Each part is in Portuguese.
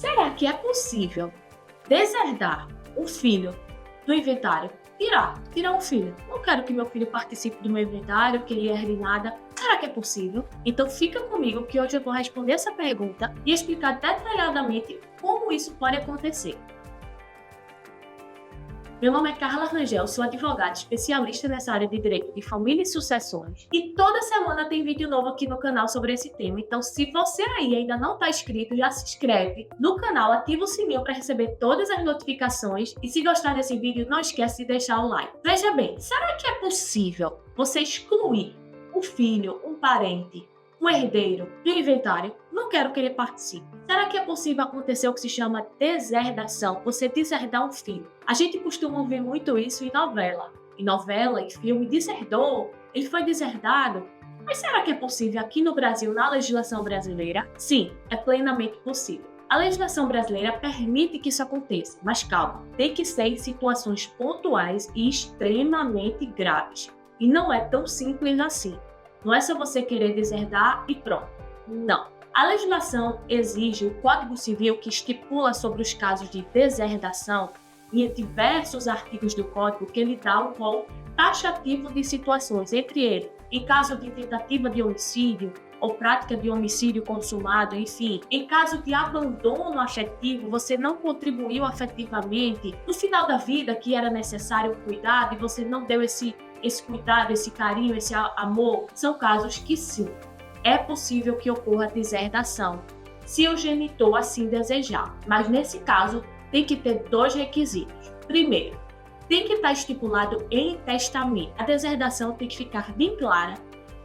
Será que é possível deserdar o filho do inventário? Tirar um filho. Não quero que meu filho participe do meu inventário, que ele herde nada. Será que é possível? Então fica comigo que hoje eu vou responder essa pergunta e explicar detalhadamente como isso pode acontecer. Meu nome é Carla Rangel, sou advogada especialista nessa área de direito de família e sucessões. E toda semana tem vídeo novo aqui no canal sobre esse tema. Então, se você aí ainda não está inscrito, já se inscreve no canal, ativa o sininho para receber todas as notificações. E se gostar desse vídeo, não esquece de deixar o like. Veja bem, será que é possível você excluir um filho, um parente, um herdeiro do inventário? Não quero que ele participe. Será que é possível acontecer o que se chama deserdação? Você deserdar um filho. A gente costuma ouvir muito isso em novela. Em filme, deserdou, ele foi deserdado. Mas será que é possível aqui no Brasil, na legislação brasileira? Sim, é plenamente possível. A legislação brasileira permite que isso aconteça, mas calma, tem que ser em situações pontuais e extremamente graves. E não é tão simples assim. Não é só você querer deserdar e pronto. Não. A legislação exige o Código Civil, que estipula sobre os casos de deserdação, e em diversos artigos do Código, que ele dá um rol taxativo de situações, entre eles, em caso de tentativa de homicídio ou prática de homicídio consumado, enfim, em caso de abandono afetivo, você não contribuiu afetivamente, no final da vida que era necessário o cuidado e você não deu esse cuidado, esse carinho, esse amor, são casos que sim, é possível que ocorra deserdação, se o genitor assim desejar. Mas nesse caso, tem que ter dois requisitos. Primeiro, tem que estar estipulado em testamento. A deserdação tem que ficar bem clara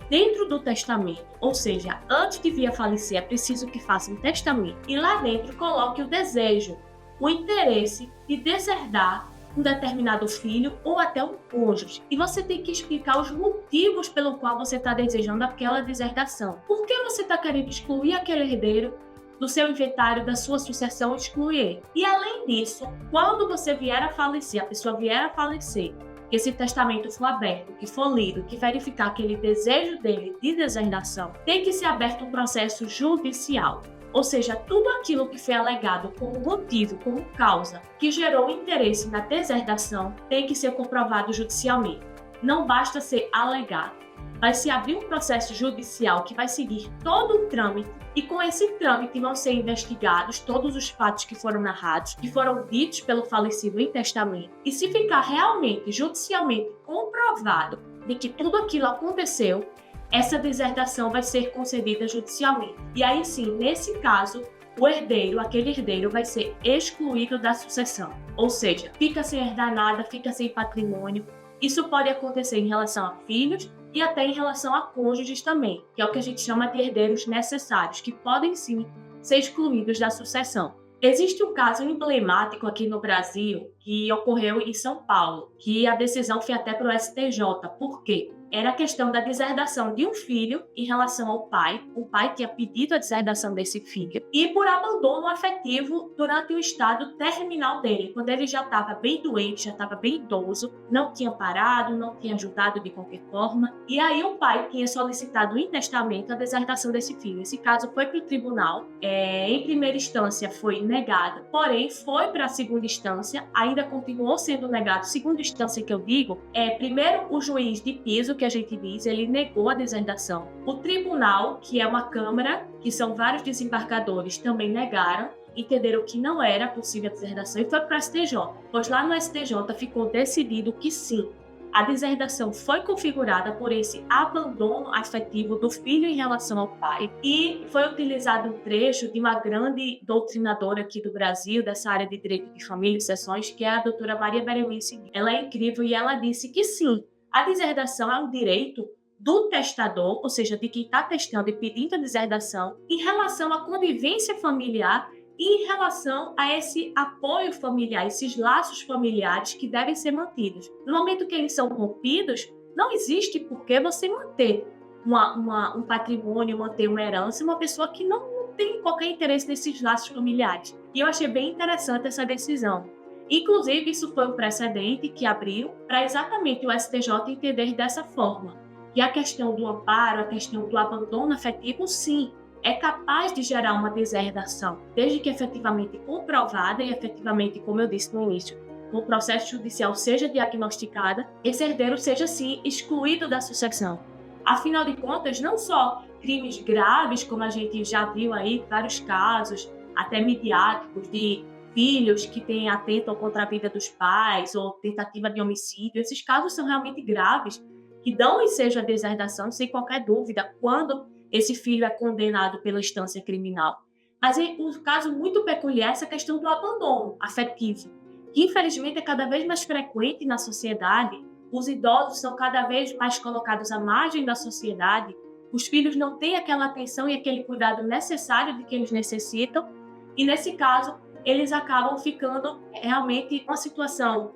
dentro do testamento, ou seja, antes de vir a falecer, é preciso que faça um testamento e lá dentro coloque o desejo, o interesse de deserdar um determinado filho ou até um cônjuge. E você tem que explicar os motivos pelo qual você está desejando aquela deserdação. Por que você está querendo excluir aquele herdeiro do seu inventário, da sua sucessão, excluir ele? E além disso, quando você vier a falecer, a pessoa vier a falecer, que esse testamento for aberto, que for lido, que verificar aquele desejo dele de deserdação, tem que ser aberto um processo judicial. Ou seja, tudo aquilo que foi alegado como motivo, como causa, que gerou interesse na deserdação, tem que ser comprovado judicialmente. Não basta ser alegado. Vai se abrir um processo judicial que vai seguir todo o trâmite e com esse trâmite vão ser investigados todos os fatos que foram narrados, que foram ditos pelo falecido em testamento. E se ficar realmente, judicialmente comprovado de que tudo aquilo aconteceu, essa deserdação vai ser concedida judicialmente. E aí sim, nesse caso, o herdeiro, aquele herdeiro, vai ser excluído da sucessão. Ou seja, fica sem herdar nada, fica sem patrimônio. Isso pode acontecer em relação a filhos e até em relação a cônjuges também, que é o que a gente chama de herdeiros necessários, que podem sim ser excluídos da sucessão. Existe um caso emblemático aqui no Brasil que ocorreu em São Paulo, que a decisão foi até para o STJ. Por quê? Era a questão da deserdação de um filho em relação ao pai. O pai tinha pedido a deserdação desse filho e por abandono afetivo durante o estado terminal dele, quando ele já estava bem doente, já estava bem idoso, não tinha parado, não tinha ajudado de qualquer forma. E aí o pai tinha solicitado em testamento a deserdação desse filho. Esse caso foi para o tribunal. Em primeira instância foi negado, porém foi para a segunda instância, ainda continuou sendo negado. Segunda instância que eu digo primeiro o juiz de piso, que a gente diz, ele negou a deserdação. O tribunal, que é uma câmara, que são vários desembargadores, também negaram, entenderam que não era possível a deserdação e foi para o STJ. Pois lá no STJ ficou decidido que sim, a deserdação foi configurada por esse abandono afetivo do filho em relação ao pai e foi utilizado um trecho de uma grande doutrinadora aqui do Brasil, dessa área de direito de família e sucessões, que é a doutora Maria Berenice. Ela é incrível e ela disse que sim, a deserdação é um direito do testador, ou seja, de quem está testando e pedindo a deserdação, em relação à convivência familiar e em relação a esse apoio familiar, esses laços familiares que devem ser mantidos. No momento que eles são rompidos, não existe por que você manter um patrimônio, manter uma herança, uma pessoa que não tem qualquer interesse nesses laços familiares. E eu achei bem interessante essa decisão. Inclusive, isso foi um precedente que abriu para exatamente o STJ entender dessa forma, que a questão do amparo, a questão do abandono afetivo, sim, é capaz de gerar uma deserdação, desde que efetivamente comprovada e efetivamente, como eu disse no início, no processo judicial seja diagnosticada, esse herdeiro seja, sim, excluído da sucessão. Afinal de contas, não só crimes graves, como a gente já viu aí, vários casos, até midiáticos, de filhos que atentam contra a vida dos pais ou tentativa de homicídio, esses casos são realmente graves, que dão ensejo à deserdação, sem qualquer dúvida, quando esse filho é condenado pela instância criminal. Mas um caso muito peculiar é essa questão do abandono afetivo, que infelizmente é cada vez mais frequente na sociedade. Os idosos são cada vez mais colocados à margem da sociedade, os filhos não têm aquela atenção e aquele cuidado necessário de que eles necessitam, e nesse caso, eles acabam ficando realmente uma situação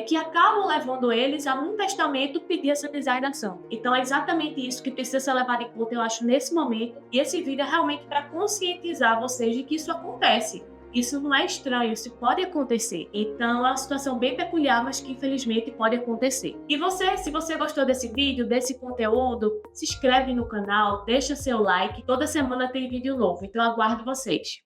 que acabam levando eles a um testamento pedir essa deserdação. Então é exatamente isso que precisa ser levado em conta, eu acho, nesse momento, e esse vídeo é realmente para conscientizar vocês de que isso acontece. Isso não é estranho, isso pode acontecer. Então é uma situação bem peculiar, mas que infelizmente pode acontecer. E você, se você gostou desse vídeo, desse conteúdo, se inscreve no canal, deixa seu like. Toda semana tem vídeo novo, então aguardo vocês.